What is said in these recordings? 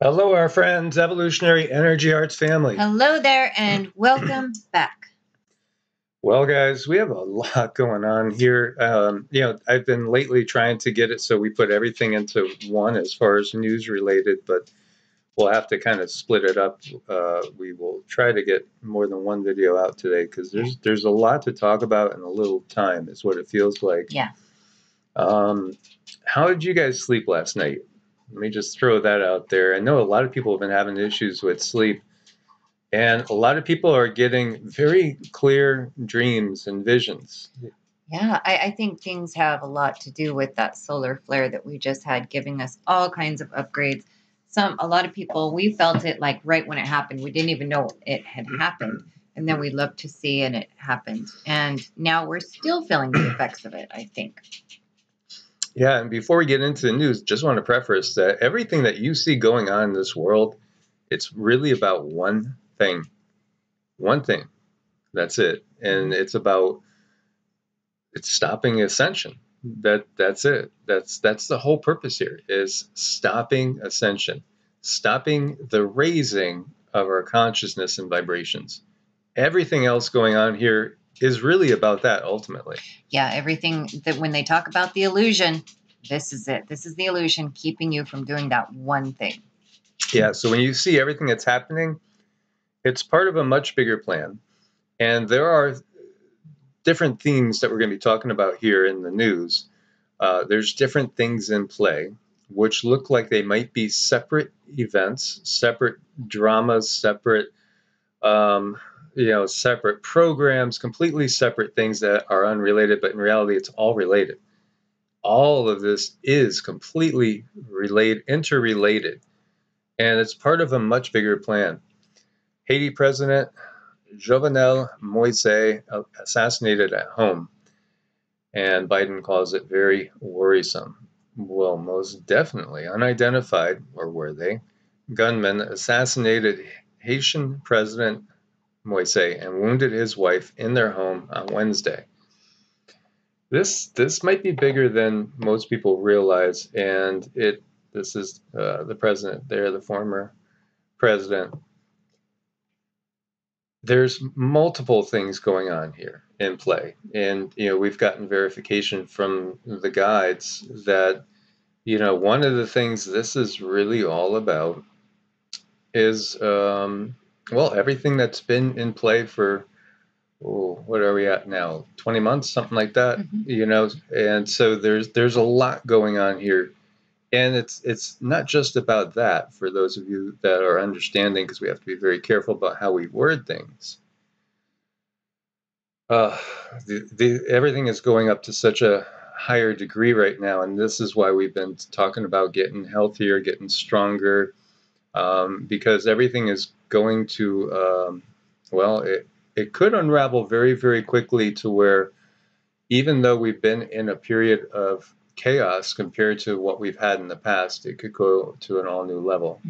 Hello, our friends, Evolutionary Energy Arts family. Hello there and welcome back. Well, guys, we have a lot going on here. I've been lately trying to get it so we put everything into one as far as news related, but we'll have to kind of split it up. We will try to get more than one video out today because there's a lot to talk about in a little time, is what it feels like. Yeah. How did you guys sleep last night? Let me just throw that out there. I know a lot of people have been having issues with sleep. And a lot of people are getting very clear dreams and visions. Yeah, I think things have a lot to do with that solar flare that we just had, giving us all kinds of upgrades. A lot of people, we felt it like right when it happened. We didn't even know it had happened. And then we looked to see and it happened. And now we're still feeling the effects of it, I think. Yeah, and before we get into the news, just want to preface that everything that you see going on in this world, it's really about one thing. One thing. That's it. And it's stopping ascension. That's it. That's the whole purpose here, is stopping ascension, stopping the raising of our consciousness and vibrations. Everything else going on here is really about that ultimately. Yeah, everything that when they talk about the illusion, this is it. This is the illusion keeping you from doing that one thing. Yeah, so when you see everything that's happening, it's part of a much bigger plan. And there are different themes that we're going to be talking about here in the news. There's different things in play, which look like they might be separate events, separate dramas, separate separate programs, completely separate things that are unrelated, but in reality, it's all related. All of this is completely interrelated, and it's part of a much bigger plan. Haiti President Jovenel Moise assassinated at home, and Biden calls it very worrisome. Well, most definitely. Unidentified, or were they, gunmen assassinated Haitian President Moise and wounded his wife in their home on Wednesday. This might be bigger than most people realize, and this is the president there, the former president. There's multiple things going on here in play, and we've gotten verification from the guides that one of the things this is really all about is everything that's been in play for what are we at now, 20 months, something like that. And so there's a lot going on here, and it's not just about that. For those of you that are understanding, because we have to be very careful about how we word things, everything is going up to such a higher degree right now, and this is why we've been talking about getting healthier, getting stronger, because everything is going to it could unravel very, very quickly, to where even though we've been in a period of chaos compared to what we've had in the past, it could go to an all new level.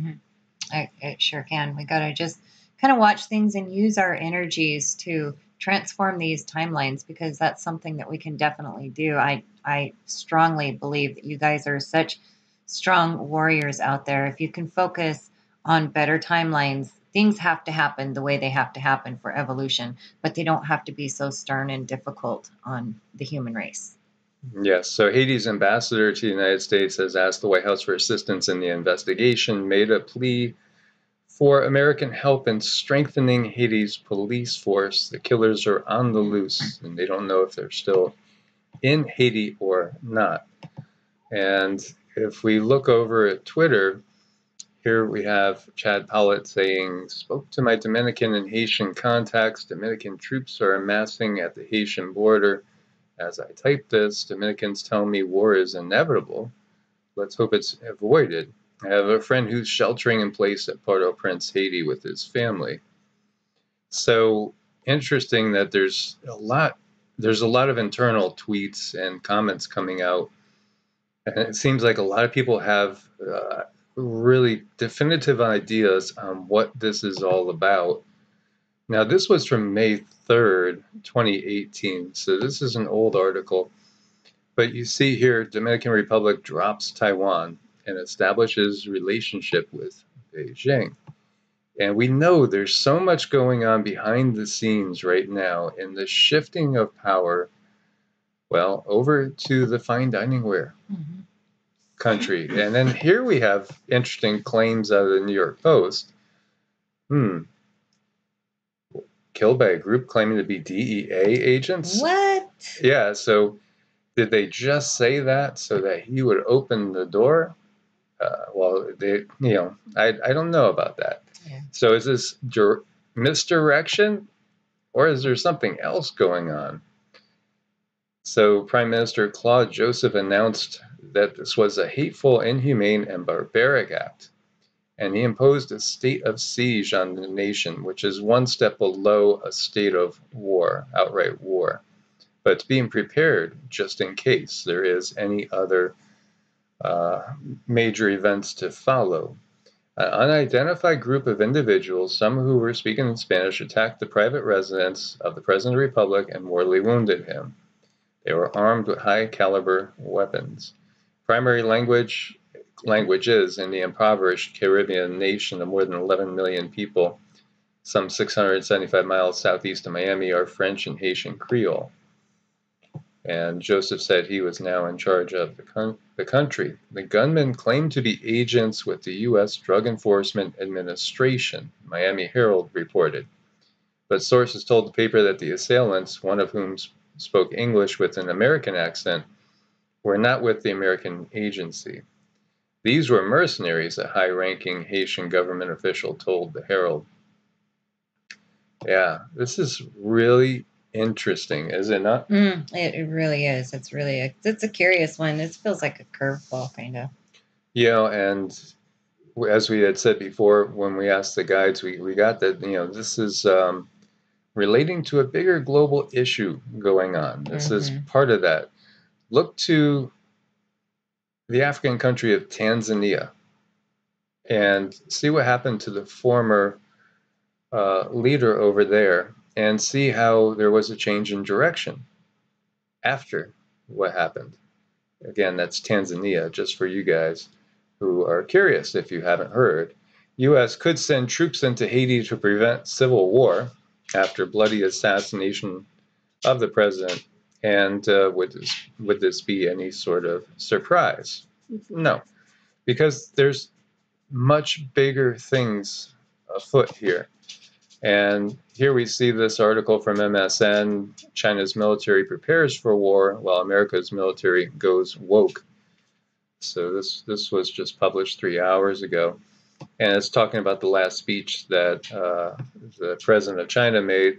It sure can. We got to just kind of watch things and use our energies to transform these timelines, because that's something that we can definitely do. I strongly believe that you guys are such strong warriors out there. If you can focus on better timelines, things have to happen the way they have to happen for evolution, but they don't have to be so stern and difficult on the human race. Yes, so Haiti's ambassador to the United States has asked the White House for assistance in the investigation, made a plea for American help in strengthening Haiti's police force. The killers are on the loose, and they don't know if they're still in Haiti or not. And if we look over at Twitter, here we have Chad Pollitt saying, "Spoke to my Dominican and Haitian contacts. Dominican troops are amassing at the Haitian border. As I type this, Dominicans tell me war is inevitable. Let's hope it's avoided. I have a friend who's sheltering in place at Port-au-Prince, Haiti, with his family." So interesting that there's a lot of internal tweets and comments coming out, and it seems like a lot of people have really definitive ideas on what this is all about. Now, this was from May 3rd, 2018, so this is an old article. But you see here, Dominican Republic drops Taiwan and establishes relationship with Beijing. And we know there's so much going on behind the scenes right now in the shifting of power, well, over to the fine dining ware country. And then here we have interesting claims out of the New York Post. Killed by a group claiming to be DEA agents? What? Yeah, so did they just say that so that he would open the door? Well, I don't know about that. Yeah. So is this misdirection, or is there something else going on? So Prime Minister Claude Joseph announced that this was a hateful, inhumane, and barbaric act, and he imposed a state of siege on the nation, which is one step below a state of war, outright war. But it's being prepared just in case there is any other major events to follow. An unidentified group of individuals, some who were speaking in Spanish, attacked the private residence of the President of the Republic and mortally wounded him. They were armed with high-caliber weapons. Primary languages in the impoverished Caribbean nation of more than 11 million people, some 675 miles southeast of Miami, are French and Haitian Creole. And Joseph said he was now in charge of the country. The gunmen claimed to be agents with the U.S. Drug Enforcement Administration, Miami Herald reported. But sources told the paper that the assailants, one of whom spoke English with an American accent, were not with the American agency. These were mercenaries, a high-ranking Haitian government official told the Herald. Yeah, this is really interesting, is it not? It really is. It's a curious one. It feels like a curveball, kind of. Yeah, and as we had said before, when we asked the guides, we got that, this is relating to a bigger global issue going on. This is part of that. Look to the African country of Tanzania and see what happened to the former leader over there, and see how there was a change in direction after what happened. Again, that's Tanzania, just for you guys who are curious if you haven't heard. U.S. could send troops into Haiti to prevent civil war after bloody assassination of the president. And would this be any sort of surprise? No, because there's much bigger things afoot here. And here we see this article from MSN. China's military prepares for war while America's military goes woke. So this was just published 3 hours ago. And it's talking about the last speech that the president of China made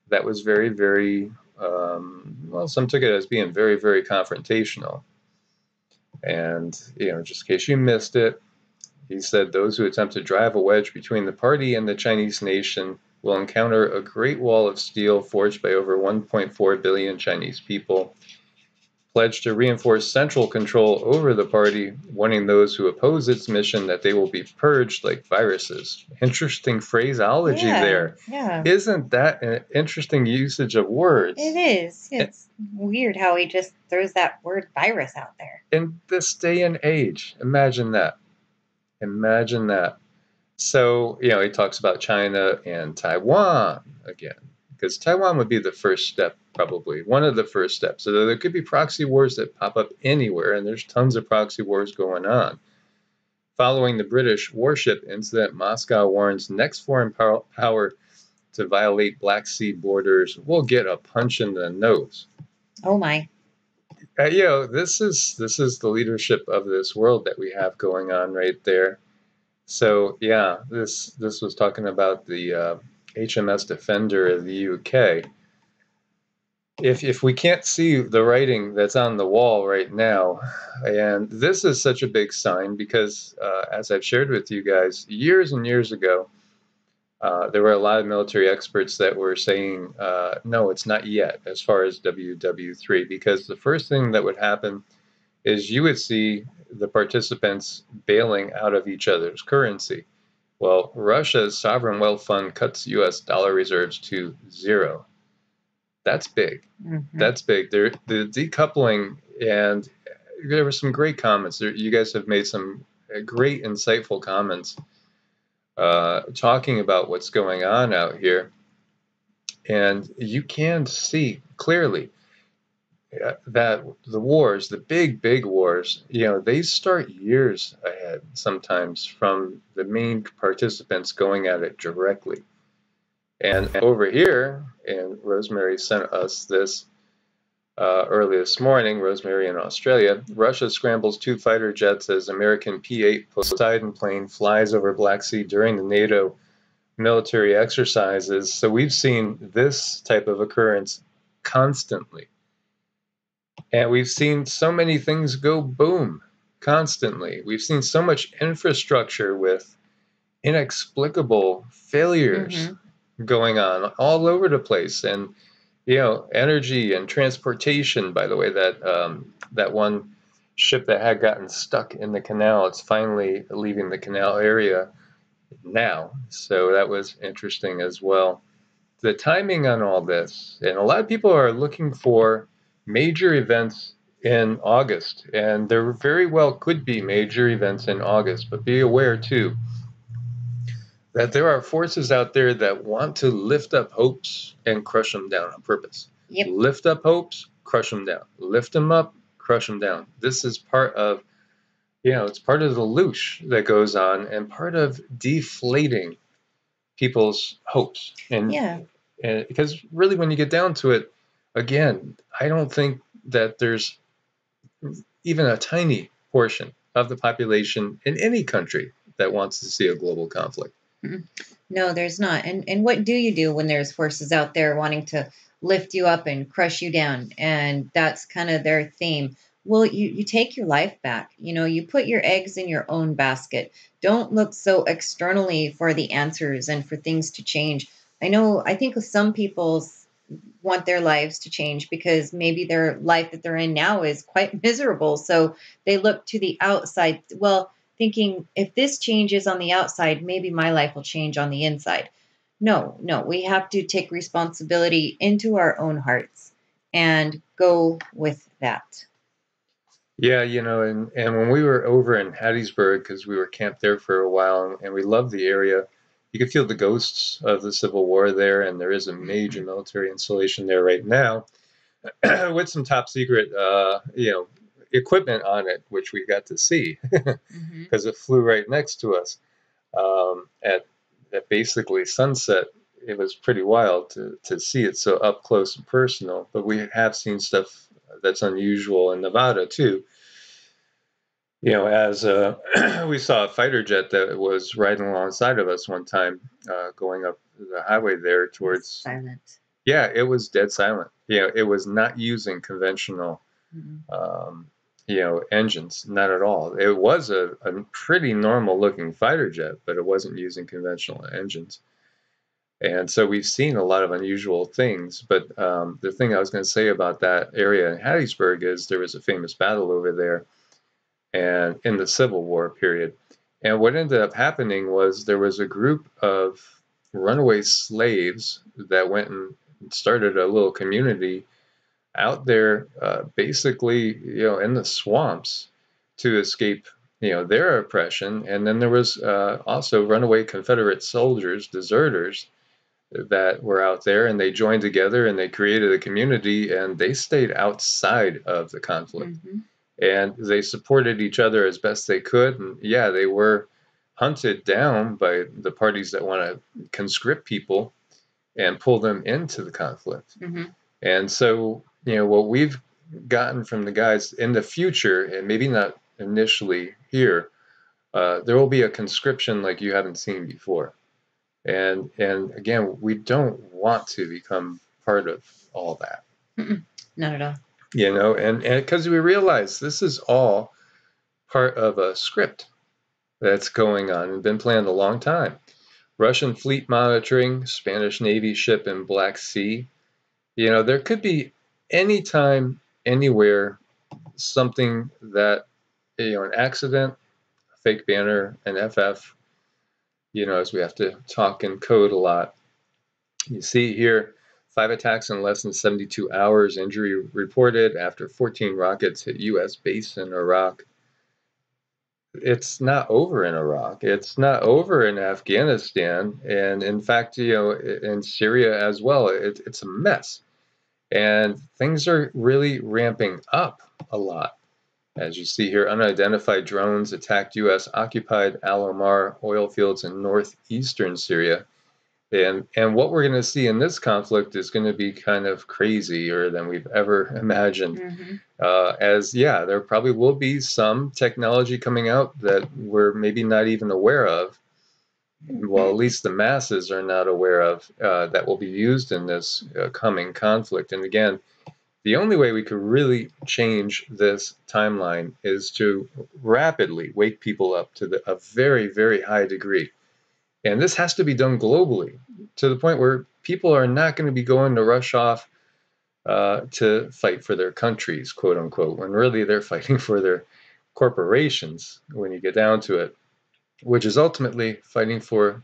that was very, very, well, some took it as being very, very confrontational. And, just in case you missed it, he said those who attempt to drive a wedge between the party and the Chinese nation will encounter a great wall of steel forged by over 1.4 billion Chinese people. Pledged to reinforce central control over the party, warning those who oppose its mission that they will be purged like viruses. Interesting phraseology there. Yeah. Isn't that an interesting usage of words? It is. It's weird how he just throws that word virus out there. In this day and age, imagine that. Imagine that. So, he talks about China and Taiwan again, because Taiwan would be the first step, probably one of the first steps. So there could be proxy wars that pop up anywhere, and there's tons of proxy wars going on. Following the British warship incident, Moscow warns next foreign power to violate Black Sea borders will get a punch in the nose. Oh my. This is the leadership of this world that we have going on right there. So yeah, this was talking about the HMS Defender of the UK. If we can't see the writing that's on the wall right now, and this is such a big sign because as I've shared with you guys years and years ago, there were a lot of military experts that were saying, no, it's not yet as far as WW3, because the first thing that would happen is you would see the participants bailing out of each other's currency. Well, Russia's sovereign wealth fund cuts U.S. dollar reserves to zero. That's big. That's big. The decoupling, and there were some great comments. You guys have made some great, insightful comments talking about what's going on out here. And you can see clearly that the wars, the big wars, they start years ahead sometimes from the main participants going at it directly. And over here, and Rosemary sent us this early this morning, Rosemary in Australia, Russia scrambles 2 fighter jets as American P-8 Poseidon plane flies over Black Sea during the NATO military exercises. So we've seen this type of occurrence constantly. And we've seen so many things go boom constantly. We've seen so much infrastructure with inexplicable failures going on all over the place. And, energy and transportation, by the way, that one ship that had gotten stuck in the canal, it's finally leaving the canal area now. So that was interesting as well. The timing on all this, and a lot of people are looking for major events in August, and there very well could be major events in August, but be aware too that there are forces out there that want to lift up hopes and crush them down on purpose. Yep. Lift up hopes, crush them down. Lift them up, crush them down. This is part of, it's part of the loosh that goes on and part of deflating people's hopes. And because really, when you get down to it, again, I don't think that there's even a tiny portion of the population in any country that wants to see a global conflict. No, there's not. And what do you do when there's forces out there wanting to lift you up and crush you down? And that's kind of their theme. Well, you take your life back. You put your eggs in your own basket. Don't look so externally for the answers and for things to change. I think some people want their lives to change because maybe their life that they're in now is quite miserable. So they look to the outside. Well, thinking if this changes on the outside, maybe my life will change on the inside. No, we have to take responsibility into our own hearts and go with that. Yeah, and when we were over in Hattiesburg, because we were camped there for a while, and we loved the area, you could feel the ghosts of the Civil War there, and there is a major military installation there right now with some top secret, equipment on it, which we got to see because it flew right next to us at basically sunset. It was pretty wild to see it so up close and personal, but we have seen stuff that's unusual in Nevada too. As we saw a fighter jet that was riding alongside of us one time, going up the highway there towards. Silent. Yeah, it was dead silent. It was not using conventional, engines, not at all. It was a pretty normal looking fighter jet, but it wasn't using conventional engines. And so we've seen a lot of unusual things. But the thing I was going to say about that area in Hattiesburg is there was a famous battle over there, and in the Civil War period. And what ended up happening was there was a group of runaway slaves that went and started a little community out there, basically, in the swamps to escape, their oppression. And then there was also runaway Confederate soldiers, deserters, that were out there, and they joined together and they created a community, and they stayed outside of the conflict. And they supported each other as best they could. And yeah, they were hunted down by the parties that want to conscript people and pull them into the conflict. And so, what we've gotten from the guys in the future, and maybe not initially here, there will be a conscription like you haven't seen before. And again, we don't want to become part of all that. Not at all. And because we realize this is all part of a script that's going on and been planned a long time. Russian fleet monitoring, Spanish Navy ship in Black Sea. There could be anytime, anywhere, something that, an accident, a fake banner, an FF, as we have to talk in code a lot. You see here, 5 attacks in less than 72 hours, injury reported after 14 rockets hit U.S. base in Iraq. it's not over in Iraq. It's not over in Afghanistan. And in fact, in Syria as well, it's a mess. And things are really ramping up a lot. As you see here, unidentified drones attacked U.S. occupied Al Omar oil fields in northeastern Syria. And what we're going to see in this conflict is going to be kind of crazier than we've ever imagined. Mm-hmm. There probably will be some technology coming out that we're maybe not even aware of. Well, at least the masses are not aware of, that will be used in this coming conflict. And again, the only way we could really change this timeline is to rapidly wake people up to a very, very high degree. And this has to be done globally, to the point where people are not going to be going to rush off to fight for their countries, quote unquote, when really they're fighting for their corporations when you get down to it, which is ultimately fighting for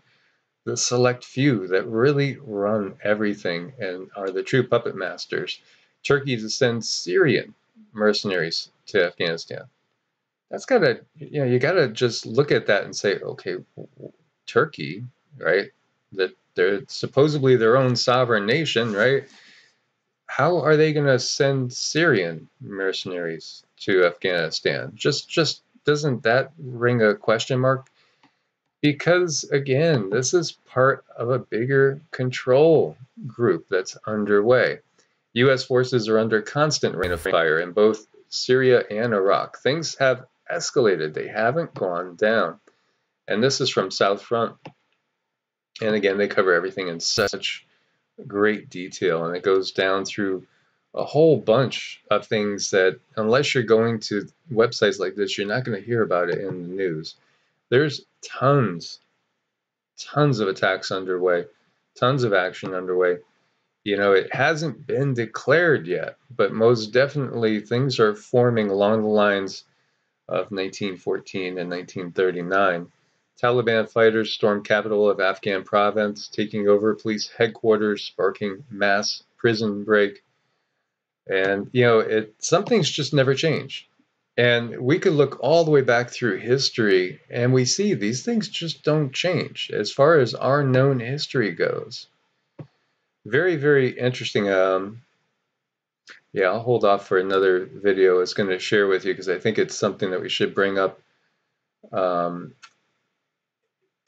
the select few that really run everything and are the true puppet masters. Turkey to send Syrian mercenaries to Afghanistan. That's gotta, you gotta just look at that and say, okay, Turkey, right? That they're supposedly their own sovereign nation, right? How are they going to send Syrian mercenaries to Afghanistan? Just doesn't that ring a question mark? Because again, this is part of a bigger control group that's underway. U.S. forces are under constant rain of fire in both Syria and Iraq. Things have escalated, they haven't gone down. And this is from South Front. And again, they cover everything in such great detail, and it goes down through a whole bunch of things that, unless you're going to websites like this, you're not going to hear about it in the news. There's tons of attacks underway, tons of action underway. It hasn't been declared yet, but most definitely things are forming along the lines of 1914 and 1939. Taliban fighters stormed capital of Afghan province, taking over police headquarters, sparking mass prison break. And some things just never change. And we could look all the way back through history, and we see these things just don't change as far as our known history goes. Very, very interesting. I'll hold off for another video I was going to share with you, because I think it's something that we should bring up to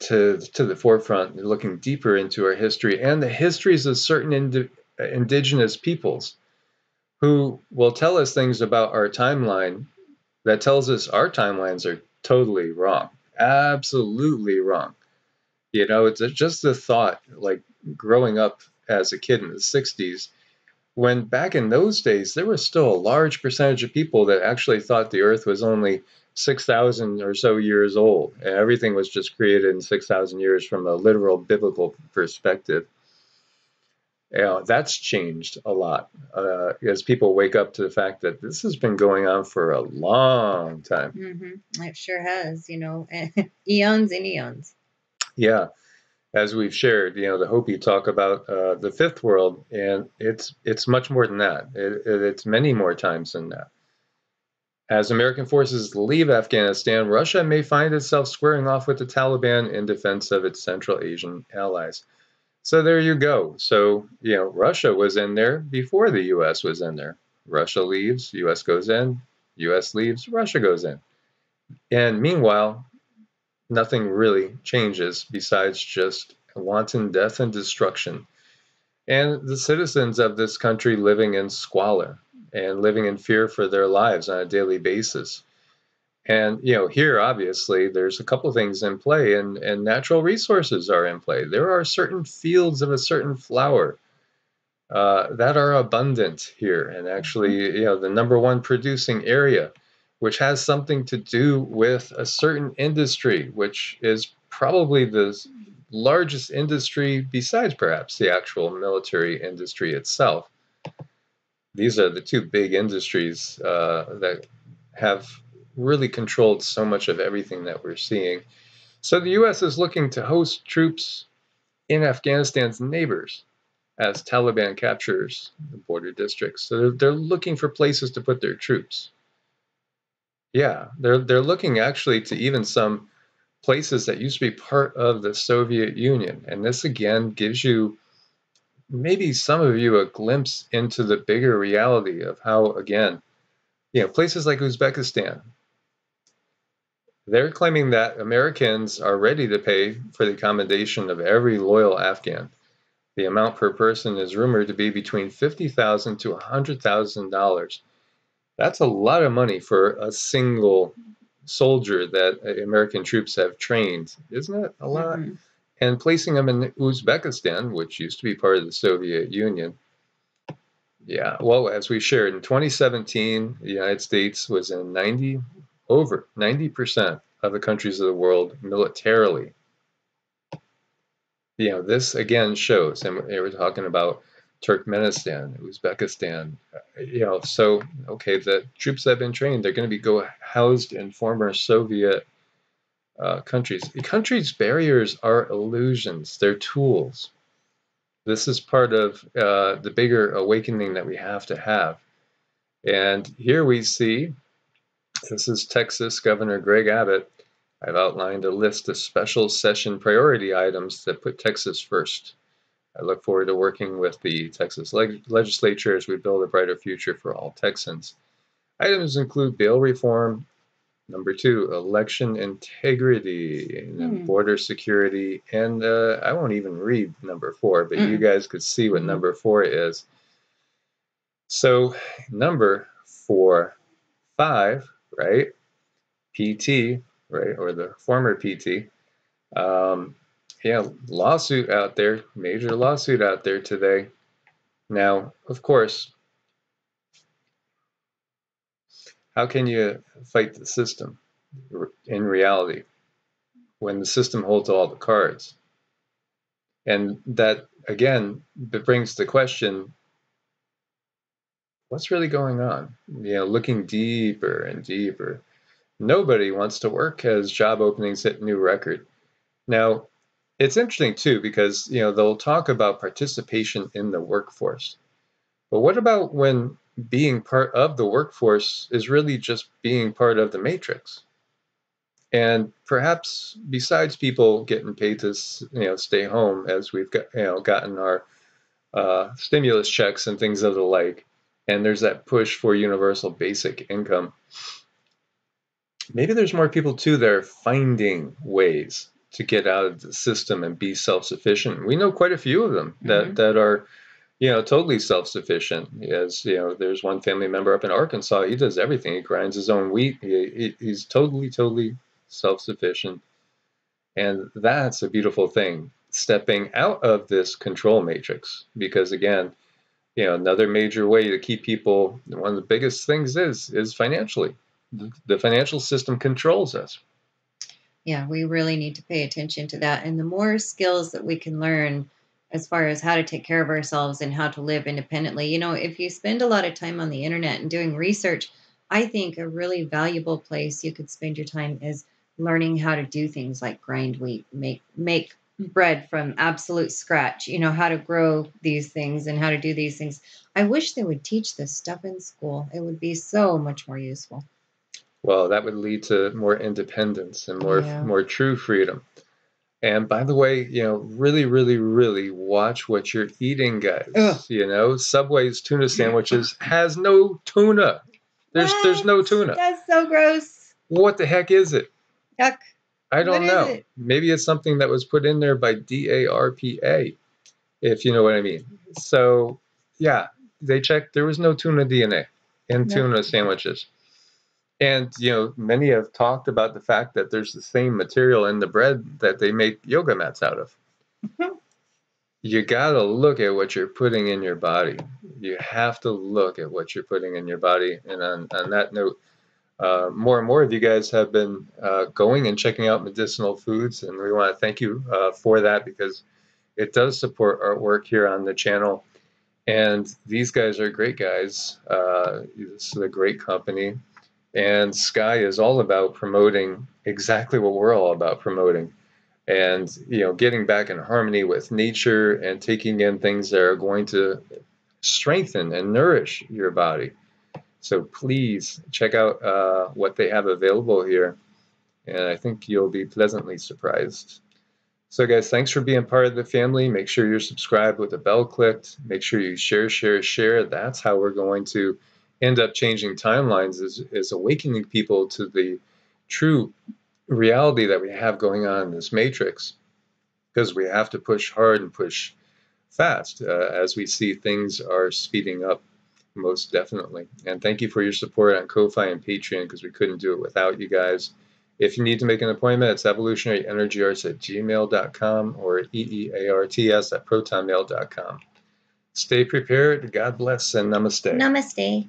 the forefront, looking deeper into our history and the histories of certain indigenous peoples who will tell us things about our timeline that tells us our timelines are totally wrong, absolutely wrong. It's just the thought, like growing up as a kid in the 60s, when back in those days, there was still a large percentage of people that actually thought the Earth was only 6,000 or so years old, and everything was just created in 6,000 years from a literal biblical perspective. That's changed a lot as people wake up to the fact that this has been going on for a long time. Mm-hmm. It sure has, eons and eons. Yeah. As we've shared, the Hopi talk about the fifth world, and it's much more than that. It's many more times than that. As American forces leave Afghanistan, Russia may find itself squaring off with the Taliban in defense of its Central Asian allies. So there you go. So, Russia was in there before the U.S. was in there. Russia leaves, U.S. goes in, U.S. leaves, Russia goes in. And meanwhile, nothing really changes besides just wanton death and destruction. And the citizens of this country living in squalor and living in fear for their lives on a daily basis. And, here, obviously, there's a couple things in play, and natural resources are in play. There are certain fields of a certain flower that are abundant here. And actually, the number one producing area, which has something to do with a certain industry, which is probably the largest industry besides perhaps the actual military industry itself. These are the two big industries that have really controlled so much of everything that we're seeing. So the U.S. is looking to host troops in Afghanistan's neighbors as Taliban captures the border districts. So they're looking for places to put their troops. Yeah, they're looking actually to even some places that used to be part of the Soviet Union. And this again gives you, maybe some of you, a glimpse into the bigger reality of how, again, places like Uzbekistan, they're claiming that Americans are ready to pay for the accommodation of every loyal Afghan. The amount per person is rumored to be between $50,000 to $100,000. That's a lot of money for a single soldier that American troops have trained, isn't it? A lot. Mm-hmm. And placing them in Uzbekistan, which used to be part of the Soviet Union. Yeah, well, as we shared in 2017, the United States was in over 90% of the countries of the world militarily. This again shows, and we're talking about Turkmenistan, Uzbekistan, so, okay, the troops that have been trained, they're going to be housed in former Soviet countries. The countries' barriers are illusions, they're tools. This is part of the bigger awakening that we have to have. And here we see, this is Texas Governor Greg Abbott. I've outlined a list of special session priority items that put Texas first. I look forward to working with the Texas legislature as we build a brighter future for all Texans. Items include bail reform, number 2, election integrity, and border security, and I won't even read number 4, but you guys could see what number 4 is. So number 4, 5, right? PT, right, or the former PT. Lawsuit out there, major lawsuit out there today. Now, of course, how can you fight the system in reality when the system holds all the cards? And that, again, brings the question, what's really going on? Looking deeper and deeper. Nobody wants to work as job openings hit new record. Now, it's interesting, too, because, they'll talk about participation in the workforce. But what about when being part of the workforce is really just being part of the matrix? And perhaps besides people getting paid to, stay home, as we've got, gotten our stimulus checks and things of the like, and there's that push for universal basic income, maybe there's more people too that are finding ways to get out of the system and be self-sufficient. We know quite a few of them that are, totally self-sufficient. As there's one family member up in Arkansas. He does everything. He grinds his own wheat. He's totally self-sufficient, and that's a beautiful thing. Stepping out of this control matrix, because again, another major way to keep people. One of the biggest things is financially. The financial system controls us. Yeah, we really need to pay attention to that. And the more skills that we can learn as far as how to take care of ourselves and how to live independently, if you spend a lot of time on the internet and doing research, I think a really valuable place you could spend your time is learning how to do things like grind wheat, make bread from absolute scratch, how to grow these things and how to do these things. I wish they would teach this stuff in school. It would be so much more useful. Well, that would lead to more independence and Yeah. more true freedom. And by the way, really, really, really watch what you're eating, guys. Ugh. Subway's tuna sandwiches has no tuna. There's no tuna. That's so gross. What the heck is it? Yuck. I don't know. It? Maybe it's something that was put in there by DARPA, if you know what I mean. So, yeah, they checked. There was no tuna DNA in tuna sandwiches. And, many have talked about the fact that there's the same material in the bread that they make yoga mats out of. You got to look at what you're putting in your body. You have to look at what you're putting in your body. And on that note, more and more of you guys have been going and checking out medicinal foods. And we want to thank you for that, because it does support our work here on the channel. And these guys are great guys. This is a great company. And Sky is all about promoting exactly what we're all about promoting. And, getting back in harmony with nature and taking in things that are going to strengthen and nourish your body. So please check out what they have available here, and I think you'll be pleasantly surprised. So guys, thanks for being part of the family. Make sure you're subscribed with the bell clicked. Make sure you share. That's how we're going to end up changing timelines, is awakening people to the true reality that we have going on in this matrix. Because we have to push hard and push fast as we see things are speeding up, most definitely. And thank you for your support on Ko-Fi and Patreon, because we couldn't do it without you guys. If you need to make an appointment, it's evolutionaryenergyarts@gmail.com or EEARTS@protonmail.com. Stay prepared. God bless and namaste. Namaste.